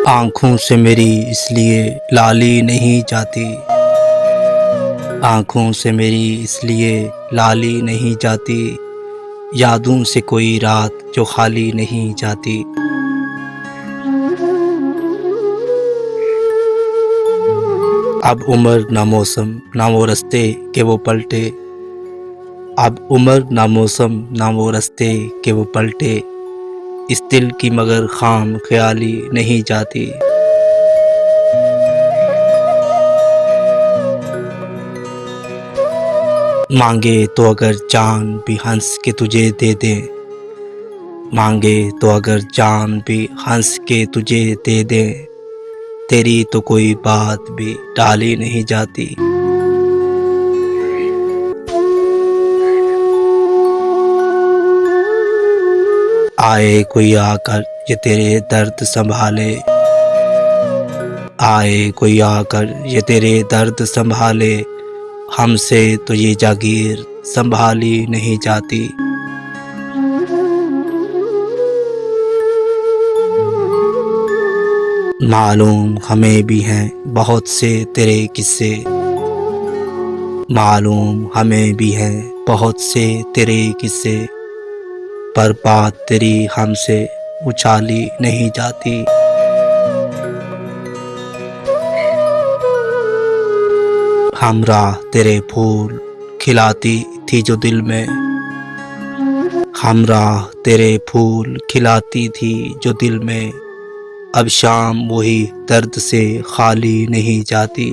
आँखों से मेरी इसलिए लाली नहीं जाती, आँखों से मेरी इसलिए लाली नहीं जाती, यादों से कोई रात जो खाली नहीं जाती। अब उम्र ना मौसम ना वो रास्ते के वो पलटे, अब उम्र ना मौसम ना वो रास्ते के वो पलटे, इस दिल की मगर खाम ख्याली नहीं जाती। मांगे तो अगर जान भी हंस के तुझे दे दे, मांगे तो अगर जान भी हंस के तुझे दे दे, तेरी तो कोई बात भी टाली नहीं जाती। आए कोई आकर ये तेरे दर्द संभाले, आए कोई आकर ये तेरे दर्द संभाले, हमसे तो ये जागीर संभाली नहीं जाती। मालूम हमें भी हैं बहुत से तेरे किस्से, मालूम हमें भी हैं बहुत से तेरे किस्से, पर बात तेरी हमसे उछाली नहीं जाती। हम राह तेरे फूल खिलाती थी जो दिल में, हम राह तेरे फूल खिलाती थी जो दिल में, अब शाम वही दर्द से खाली नहीं जाती।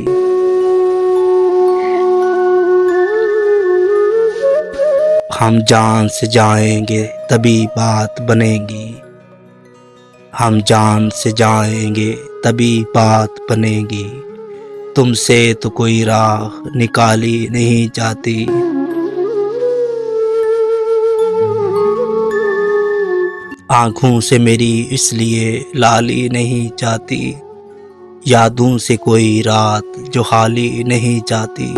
हम जान से जाएंगे तभी बात बनेगी, हम जान से जाएंगे तभी बात बनेगी, तुमसे तो कोई राह निकाली नहीं जाती। आँखों से मेरी इसलिए लाली नहीं जाती, यादों से कोई रात जो खाली नहीं जाती।